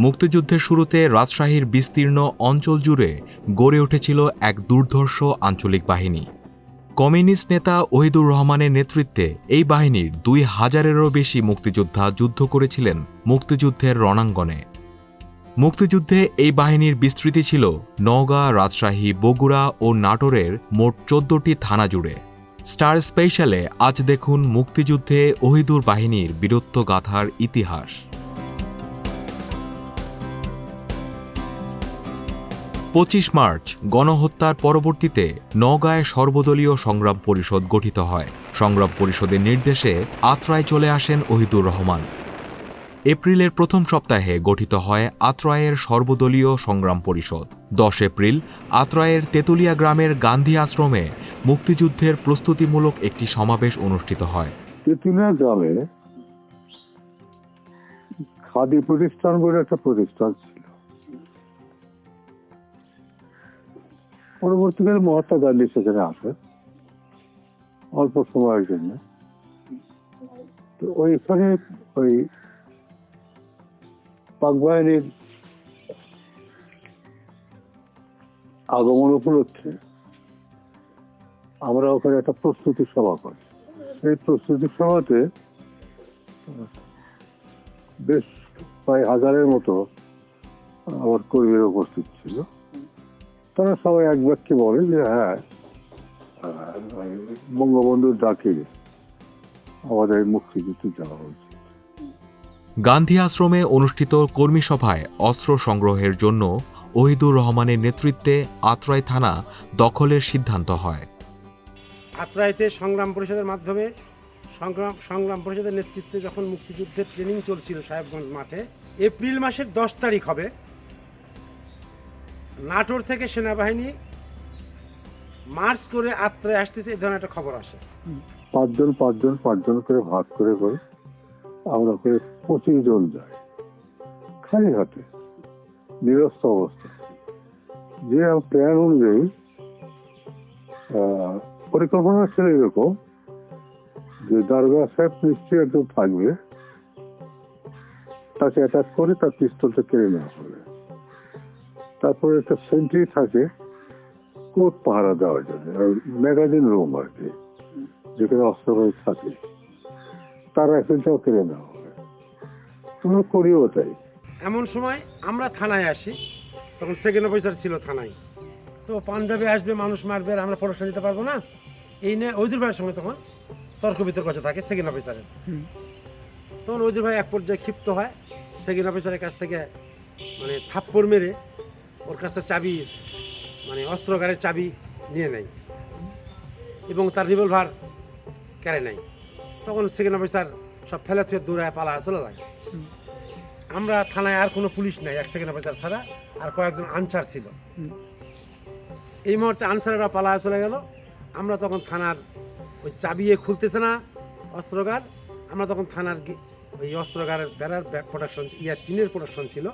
মুক্তিযুদ্ধের শুরুতে রাজশাহীর বিস্তীর্ণ অঞ্চল জুড়ে গড়ে উঠেছিল এক দুর্ধর্ষ আঞ্চলিক বাহিনী। কমিউনিস্ট নেতা ওহিদুর রহমানের নেতৃত্বে এই বাহিনীর ২,০০০-এরও বেশি মুক্তিযোদ্ধা যুদ্ধ করেছিলেন মুক্তিযুদ্ধের রণাঙ্গনে। মুক্তিযুদ্ধে এই বাহিনীর বিস্তৃতি ছিল নওগাঁ, রাজশাহী, বগুড়া ও নাটোরের মোট ১৪টি থানা জুড়ে। স্টার স্পেশালে আজ দেখুন মুক্তিযুদ্ধে ওহিদুর বাহিনীর বীরত্বগাথার ইতিহাস। ২৫ মার্চ গণহত্যার পরবর্তীতে নওগাঁয় সর্বদলীয় সংগ্রাম পরিষদ গঠিত হয়। সংগ্রাম পরিষদের নির্দেশে আত্রায় চলে আসেন ওহিদুর রহমান। এপ্রিলের প্রথম সপ্তাহে গঠিত হয় আত্রায়ের সর্বদলীয় সংগ্রাম পরিষদ। ১০ এপ্রিল আত্রায়ের তেতুলিয়া গ্রামের গান্ধী আশ্রমে মুক্তিযুদ্ধের প্রস্তুতিমূলক একটি সমাবেশ অনুষ্ঠিত হয়। তেতুলিয়া গ্রামে খাদি প্রতিষ্ঠান বলে একটা প্রতিষ্ঠান ছিল। পরবর্তীকালে মহাত্মা গান্ধী সেখানে আসে অল্প সময়ের জন্য। তো ওইখানে ওই পাক বাহিনীর আগমন উপলক্ষে আমরা ওখানে একটা প্রস্তুতি সভা করি। এই প্রস্তুতি সভাতে বেশ প্রায় ১,০০০-এর মতো আমার কর্মীরা উপস্থিত ছিল। তারা সবাই এক বাক্যে বলে যে হ্যাঁ, বঙ্গবন্ধুর ডাকে আমাদের মুক্তিযুদ্ধে যাওয়া উচিত। গান্ধী আশ্রমে অনুষ্ঠিত কর্মী সভায় অস্ত্র সংগ্রহের জন্য ওহিদুর রহমানের নেতৃত্বে আত্রাই থানা দখলের সিদ্ধান্ত হয়। আত্রাইতে সংগ্রাম পরিষদের মাধ্যমে সংগ্রাম পরিষদের নেতৃত্বে যখন মুক্তিযুদ্ধের ট্রেনিং চলছিল সাহেবগঞ্জ মাঠে, এপ্রিল মাসের ১০ তারিখ হবে, নাটোর থেকে সেনাবাহিনী মার্চ করে আত্রায় আসতেছে, এই ধরনের একটা খবর আসে। পাঁচজন করে ভাগ করে আমরা করে ২৫ জন যাই খালি হাতে, নিরস্ত অবস্থা। যে প্ল্যান অনুযায়ী পরিকল্পনা ছিল এরকম যে দারোগা সাহেব নিশ্চয়ই একজন থাকবে, তাকে অ্যাটাক করে তার পিস্তলটা কেড়ে নেওয়া হবে। তারপরে একটা সেন্ট্রি থাকে কোর্ট পাহারা দেওয়ার জন্য, ম্যাগাজিন রুম আর কি, যেখানে অস্ত্র থাকে, তার রাইফেলটাও কেড়ে নেওয়া হবে। তোমরা করিও তাই। এমন সময় আমরা থানায় আসি, তখন সেকেন্ড অফিসার ছিল থানায়। তো পাঞ্জাবে আসবে, মানুষ মারবে, আর আমরা প্রোটেকশন দিতে পারবো না, এই নিয়ে ওহিদুর ভাইয়ের সঙ্গে তখন তর্ক বিতর্ক থাকে সেকেন্ড অফিসারের। তখন ওহিদুর ভাই এক পর্যায়ে ক্ষিপ্ত হয়, সেকেন্ড অফিসারের কাছ থেকে মানে থাপ্পড় মেরে ওর কাছ থেকে চাবি, মানে অস্ত্রাগারের চাবি নিয়ে নেয় এবং তার রিভলভার কেড়ে নেয়। তখন সেকেন্ড অফিসার সব ফেলে থুয়ে দৌড়ায় পালায় চলে যায়। আমরা থানায় আর কোনো পুলিশ নাই, এক সেকেন্ড অফিসার ছাড়া, আর কয়েকজন আনসার ছিল। এই মুহূর্তে আনসারেরা পালায় চলে গেল। আমরা তখন থানার ওই চাবিয়ে খুলতেছে না অস্ত্রাগার, আমরা তখন থানার ওই অস্ত্রাগারের বেড়ার প্রোটেকশন, টিনের প্রোটেকশন ছিল,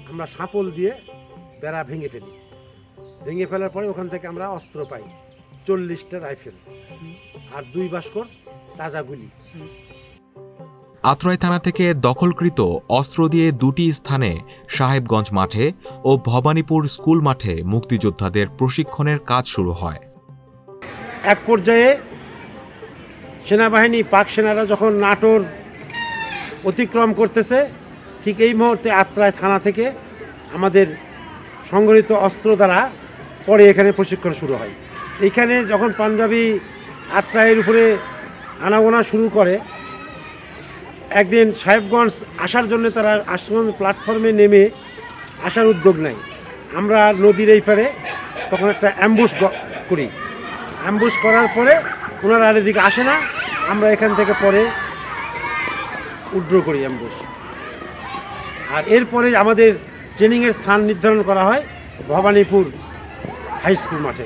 আমরা সাপল দিয়ে বেড়া ভেঙে ফেলি। ভেঙে ফেলার পরে ওখান থেকে আমরা অস্ত্র পাই, ৪০টা রাইফেল আর ২ বাস্কর তাজা গুলি। আত্রাই থানা থেকে দখলকৃত অস্ত্র দিয়ে ২টি স্থানে সাহেবগঞ্জ মাঠে ও ভবানীপুর স্কুল মাঠে মুক্তিযোদ্ধাদের প্রশিক্ষণের কাজ শুরু হয়। এক পর্যায়ে সেনাবাহিনী, পাক সেনারা যখন নাটোর অতিক্রম করতেছে, ঠিক এই মুহূর্তে আত্রাই থানা থেকে আমাদের সংগঠিত অস্ত্র দ্বারা পরে এখানে প্রশিক্ষণ শুরু হয়। এইখানে যখন পাঞ্জাবি আত্রাইয়ের উপরে আনাগোনা শুরু করে, একদিন সাহেবগঞ্জ আসার জন্য তারা আশ্রম প্ল্যাটফর্মে নেমে আসার উদ্যোগ নেয়। আমরা নদীর এই পারে তখন একটা অ্যাম্বুশ করি। অ্যাম্বুশ করার পরে ওনারা আর এদিকে আসে না, আমরা এখান থেকে পরে উড্র করি অ্যাম্বুশ। আর এরপরে আমাদের ট্রেনিংয়ের স্থান নির্ধারণ করা হয় ভবানীপুর হাই স্কুল মাঠে।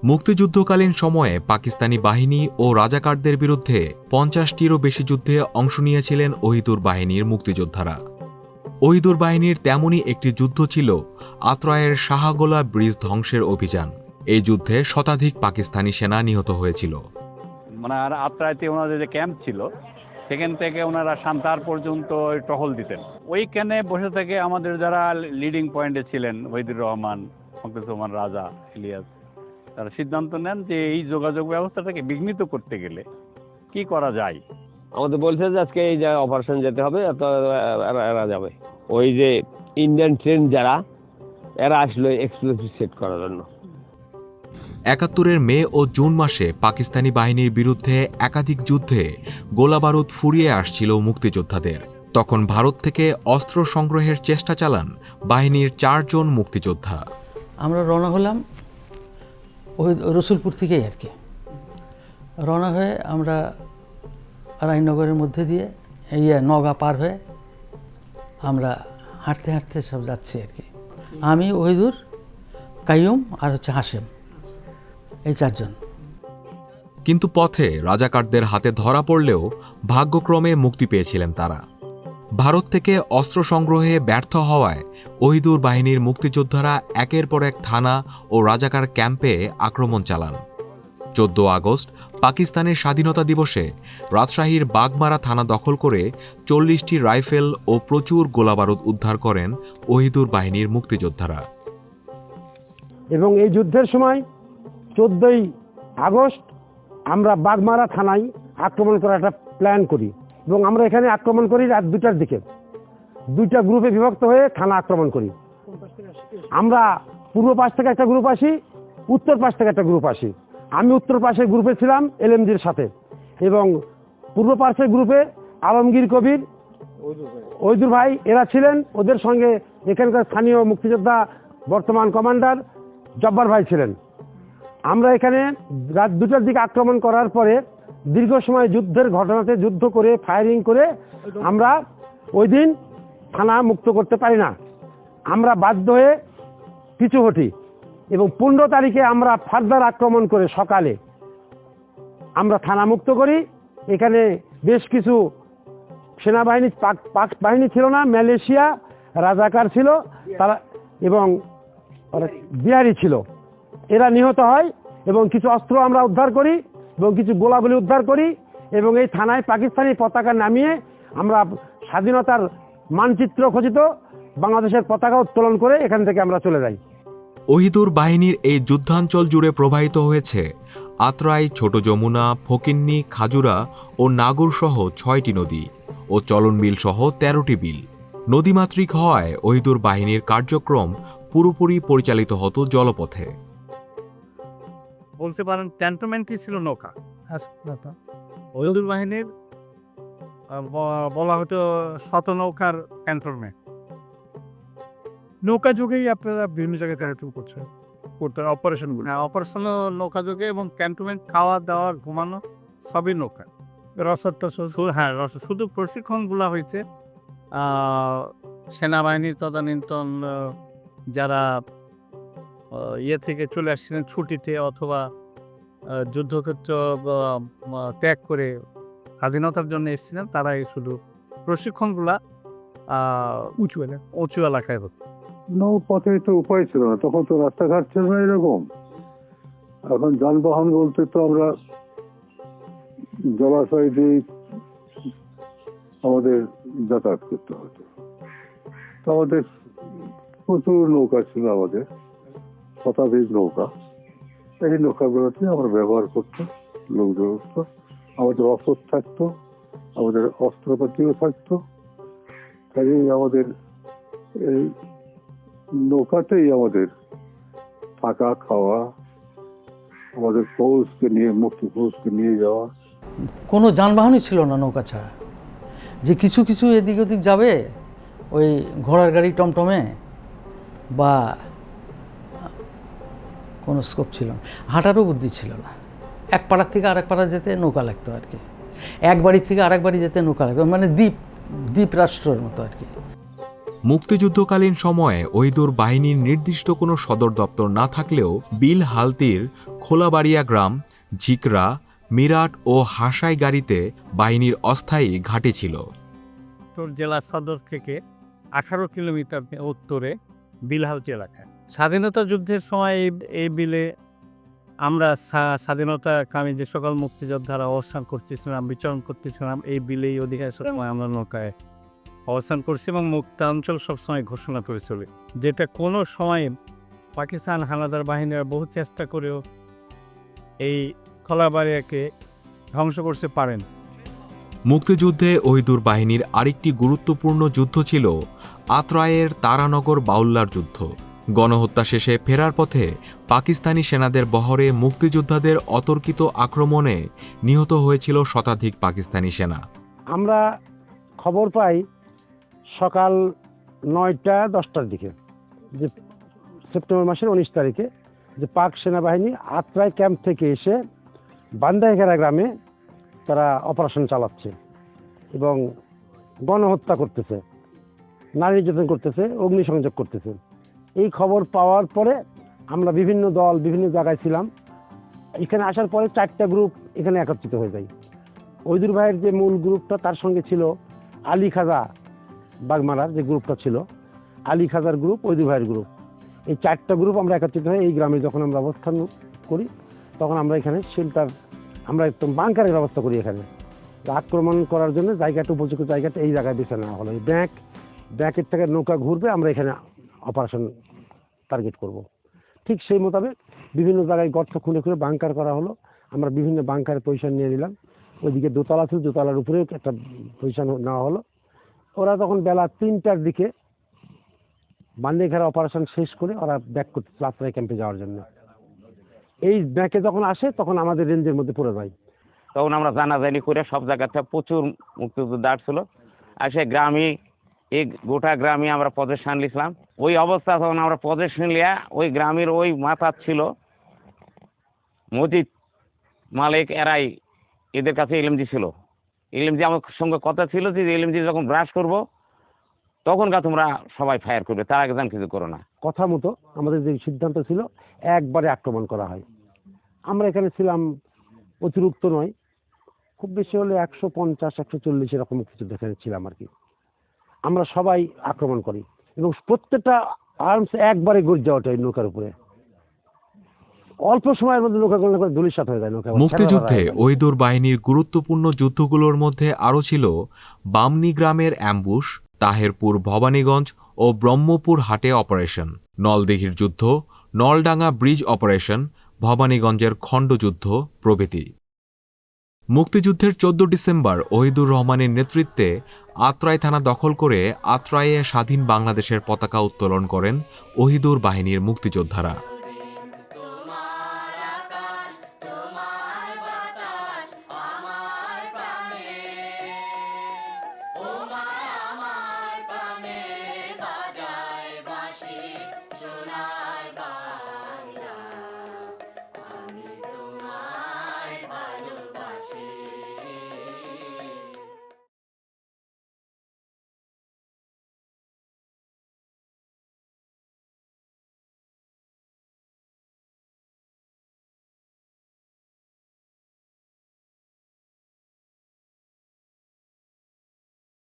মুক্তিযুদ্ধকালীন সময়ে পাকিস্তানি বাহিনী ও রাজাকারদের বিরুদ্ধে ৫০টিরও বেশি যুদ্ধে অংশ নিয়েছিলেন ওহিদুর বাহিনীর মুক্তিযোদ্ধারা। ওহিদুর বাহিনীর তেমনই একটি যুদ্ধ ছিল আত্রায়ের শাহগোলা ব্রিজ ধ্বংসের অভিযান। এই যুদ্ধে শতাধিক পাকিস্তানি সেনা নিহত হয়েছিল। মানে আর আত্রাইতে ওনাদের যে ক্যাম্প ছিল, সেখান থেকে ওনারা সান্তাহার পর্যন্ত ওই টহল দিতেন। ওইখানে বসে থেকে আমাদের যারা লিডিং পয়েন্টে ছিলেন, ওহিদুর রহমান, মকদুসুমান রাজা, ইলিয়াস, তারা সিদ্ধান্ত নেন যে এই যোগাযোগ ব্যবস্থাটাকে বিঘ্নিত করতে গেলে কি করা যায়। আমাদের বলছে যে আজকে এই যে অপারেশন যেতে হবে, এরা যাবে। ওই যে ইন্ডিয়ান ট্রেন যারা, এরা আসলো এক্সপ্লোসিভ সেট করার জন্য। ৭১-এর মে ও জুন মাসে পাকিস্তানি বাহিনীর বিরুদ্ধে একাধিক যুদ্ধে গোলাবারুদ ফুরিয়ে আসছিল মুক্তিযোদ্ধাদের। তখন ভারত থেকে অস্ত্র সংগ্রহের চেষ্টা চালান বাহিনীর ৪ জন মুক্তিযোদ্ধা। আমরা রওনা হলাম ওই রসুলপুর থেকেই আর কি। রওনা হয়ে আমরা রায়নগরের মধ্যে দিয়ে নওগাঁ পার হয়ে আমরা হাঁটতে হাঁটতে সব যাচ্ছি আর কি। আমি, ওহিদুর, কাইয়ুম আর হাশেম, এই 4 জন। কিন্তু পথে রাজাকারদের হাতে ধরা পড়লেও ভাগ্যক্রমে মুক্তি পেয়েছিলেন তারা। ভারত থেকে অস্ত্র সংগ্রহে ব্যর্থ হওয়ায় ওহিদুর বাহিনীর মুক্তিযোদ্ধারা একের পর এক থানা ও রাজাকার ক্যাম্পে আক্রমণ চালান। 14 আগস্ট পাকিস্তানের স্বাধীনতা দিবসে রাজশাহীর বাগমারা থানা দখল করে 40টি রাইফেল ও প্রচুর গোলাবারুদ উদ্ধার করেন ওহিদুর বাহিনীর মুক্তিযোদ্ধারা। এবং এই যুদ্ধের সময় 14ই আগস্ট আমরা বাগমারা থানায় আক্রমণ করার একটা প্ল্যান করি এবং আমরা এখানে আক্রমণ করি রাত 2টার দিকে। 2টা গ্রুপে বিভক্ত হয়ে থানা আক্রমণ করি। আমরা পূর্ব পাশ থেকে একটা গ্রুপ আসি, উত্তর পাশ থেকে একটা গ্রুপ আসি। আমি উত্তর পাশের গ্রুপে ছিলাম এলএমজির সাথে, এবং পূর্ব পাশের গ্রুপে আলমগীর কবির, ওহিদুর ভাই এরা ছিলেন। ওদের সঙ্গে এখানকার স্থানীয় মুক্তিযোদ্ধা বর্তমান কমান্ডার জব্বার ভাই ছিলেন। আমরা এখানে রাত 2টার দিকে আক্রমণ করার পরে দীর্ঘ সময় যুদ্ধের ঘটনাতে যুদ্ধ করে ফায়ারিং করে আমরা ওই দিন থানা মুক্ত করতে পারি না। আমরা বাধ্য হয়ে পিছু হটি এবং 15 তারিখে আমরা ফার্দার আক্রমণ করে সকালে আমরা থানা মুক্ত করি। এখানে বেশ কিছু সেনাবাহিনী, পাক বাহিনী ছিল না, মালয়েশিয়া রাজাকার ছিল তারা এবং বিহারি ছিল, এরা নিহত হয় এবং কিছু অস্ত্র আমরা উদ্ধার করি এবং কিছু গোলাগুলি উদ্ধার করি এবং এই থানায় পাকিস্তানি পতাকা নামিয়ে আমরা স্বাধীনতার মানচিত্র খচিত বাংলাদেশের পতাকা উত্তোলন করে এখান থেকে আমরা চলে যাই। ওহিদুর বাহিনীর এই যুদ্ধাঞ্চল জুড়ে প্রবাহিত হয়েছে আত্রাই, ছোট যমুনা, ফকিন্নি, খাজুরা ও নাগর সহ 6টি নদী ও চলন বিল সহ 13টি বিল। নদীমাতৃক হওয়ায় ওহিদুর বাহিনীর কার্যক্রম পুরোপুরি পরিচালিত হতো জলপথে। বলতে পারেন ক্যান্টনমেন্টই ছিল নৌকা। ওহিদুর বাহিনীর বলা হতো শত নৌকার ক্যান্টনমেন্ট। নৌকা যুগেই আপনারা বিভিন্ন জায়গায় ট্রাভেল করতেন অপারেশনগুলো। হ্যাঁ, অপারেশনাল নৌকা যুগে এবং ক্যান্টনমেন্ট, খাওয়া দাওয়া, ঘুমানো সবই নৌকা। রসদটা হ্যাঁ, শুধু প্রশিক্ষণগুলো হয়েছে সেনাবাহিনীর তদানীন্তন যারা ইয়ে থেকে চলে আসছিলেন ছুটিতে অথবা যুদ্ধক্ষেত্র ত্যাগ করে স্বাধীনতার জন্য এসেছিলেন, তারাই শুধু প্রশিক্ষণগুলা উঁচু এলাকায় হতো। নৌপথে তো উপায় ছিল না, তখন তো রাস্তাঘাট ছিল না এরকম। এখন যানবাহন বলতে তো আমরা জলাশয় দিয়ে আমাদের যাতায়াত করতে হতো। তো আমাদের প্রচুর নৌকা ছিল, আমাদের শতাধিক নৌকা। এই নৌকাগুলোতে আমরা ব্যবহার করতাম, লোকজন উঠতো, আমাদের অস্ত্র থাকতো, আমাদের অস্ত্রপাতিও থাকতো। কাজেই আমাদের এই নৌকাতেই আমাদের থাকা, খাওয়া, আমাদের ফৌজকে নিয়ে, মুক্তি ফৌজকে নিয়ে যাওয়া। কোনো যানবাহনই ছিল না নৌকা ছাড়া। যে কিছু কিছু এদিক ওদিক যাবে ওই ঘোড়ার গাড়ি, টমটমে, বা কোনো স্কোপ ছিল না। হাঁটারও বুদ্ধি ছিল না। এক পাড়ার থেকে আরেক পাড়া যেতে নৌকা লাগতো আর কি। এক বাড়ি থেকে আরেক বাড়ি যেতে নৌকা লাগতো, মানে দ্বীপ রাষ্ট্রের মতো আর কি। মুক্তিযুদ্ধকালীন সময়ে ওহিদুর বাহিনীর নির্দিষ্ট কোনো সদর দপ্তর না থাকলেও বিল হালতির খোলাবাড়িয়া গ্রাম, ঝিকরা, মিরাট ও হাসাই গাড়িতে বাহিনীর অস্থায়ী ঘাঁটি ছিল। জেলা সদর থেকে 18 কিলোমিটার উত্তরে বিলহালতি এলাকায়। স্বাধীনতা যুদ্ধের সময় এই বিলে আমরা স্বাধীনতাকামী যে সকল মুক্তিযোদ্ধারা অবস্থান করতেছিলাম, বিচরণ করতেছিলাম, এই বিলেই অধিকাংশ সময় আমরা নৌকায় অবস্থান করছি এবং মুক্তাঞ্চল সবসময় ঘোষণা করে চলি, যেটা কোনো সময় পাকিস্তান হানাদার বাহিনীরা বহু চেষ্টা করেও এই কলাবাড়িয়াকে ধ্বংস করতে পারেন। মুক্তিযুদ্ধে ওহিদুর বাহিনীর আরেকটি গুরুত্বপূর্ণ যুদ্ধ ছিল আত্রাইয়ের তারানগর বাউল্লার যুদ্ধ। গণহত্যা শেষে ফেরার পথে পাকিস্তানি সেনাদের বহরে মুক্তিযোদ্ধাদের অতর্কিত আক্রমণে নিহত হয়েছিল শতাধিক পাকিস্তানি সেনা। আমরা খবর পাই সকাল 9টা-10টার দিকে, যে সেপ্টেম্বর মাসের 19 তারিখে, যে পাক সেনাবাহিনী আত্রাই ক্যাম্প থেকে এসে বান্দাইঘেরা গ্রামে তারা অপারেশন চালাচ্ছে এবং গণহত্যা করতেছে, নারী নির্যাতন করতেছে, অগ্নিসংযোগ করতেছে। এই খবর পাওয়ার পরে আমরা বিভিন্ন দল বিভিন্ন জায়গায় ছিলাম। এখানে আসার পরে 4টা গ্রুপ এখানে একত্রিত হয়ে যায়। ওহিদুর ভাইয়ের যে মূল গ্রুপটা, তার সঙ্গে ছিল আলী খাজা বাগমারার যে গ্রুপটা ছিল, আলী খাজার গ্রুপ, ওহিদুর ভাইয়ের গ্রুপ। এই 4টা গ্রুপ আমরা একত্রিত হয়ে এই গ্রামে যখন আমরা অবস্থান করি, তখন আমরা এখানে শেল্টার, আমরা একদম বাংকারের ব্যবস্থা করি। এখানে আক্রমণ করার জন্য জায়গাটা, উপযুক্ত জায়গাটা এই জায়গায় বেছে নেওয়া হলো। ব্যাকের থেকে নৌকা ঘুরবে, আমরা এখানে অপারেশন টার্গেট করব। ঠিক সেই মোতাবেক বিভিন্ন জায়গায় গর্ত খুঁড়ে খুঁড়ে বাংকার করা হলো। আমরা বিভিন্ন বাংকারের পজিশন নিয়ে নিলাম। ওইদিকে দোতলা ছিল, দোতলার উপরেও একটা পজিশন নেওয়া হলো। ওরা তখন বেলা 3টার দিকে বান্দিঘেরা অপারেশন শেষ করে ওরা ব্যাক করতে আত্রাই ক্যাম্পে যাওয়ার জন্য। এই ব্যাকে যখন আসে তখন আমাদের রেঞ্জের মধ্যে পড়ে যায়। তখন আমরা জানাজানি করে সব জায়গাতে প্রচুর মুক্তিযোদ্ধা আসছিল, আর সে গ্রামে, এই গোটা গ্রামে আমরা পজিশন নিয়েছিলাম। ওই অবস্থা তখন আমরা পজিশন লিয়া ওই গ্রামের ওই মাথা ছিল মজিদ মালিক, এরাই এদের কাছে এলএমজি ছিল। এলএমজি আমার সঙ্গে কথা ছিল যে এলএমজি যখন ব্রাশ করবো তখন তোমরা সবাই ফায়ার করবে, তার আগে যেন কিছু করো না। কথা মতো আমাদের যে সিদ্ধান্ত ছিল, একবারে আক্রমণ করা হয়। আমরা এখানে ছিলাম অতিরিক্ত নয়, খুব বেশি হলে 150-140 এরকম মুক্তিযুদ্ধ এখানে ছিলাম আর কি। আমরা সবাই আক্রমণ করি এবং প্রত্যেকটা আর্মস একবারে গর্জে ওঠে নৌকার উপরে। অল্প সময়ের মধ্যে নৌকা ধূলিসাৎ হয়ে যায় নৌকা। মুক্তিযুদ্ধে ওহিদুর বাহিনীর গুরুত্বপূর্ণ যুদ্ধগুলোর মধ্যে আরও ছিল বামনি গ্রামের অ্যাম্বুশ, তাহেরপুর ভবানীগঞ্জ ও ব্রহ্মপুর হাটে অপারেশন, নলদিঘির যুদ্ধ, নলডাঙ্গা ব্রিজ অপারেশন, ভবানীগঞ্জের খণ্ডযুদ্ধ প্রভৃতি। মুক্তিযুদ্ধের 14 ডিসেম্বর ওহিদুর রহমানের নেতৃত্বে আত্রাই থানা দখল করে আত্রাইয়ে স্বাধীন বাংলাদেশের পতাকা উত্তোলন করেন ওহিদুর বাহিনীর মুক্তিযোদ্ধারা।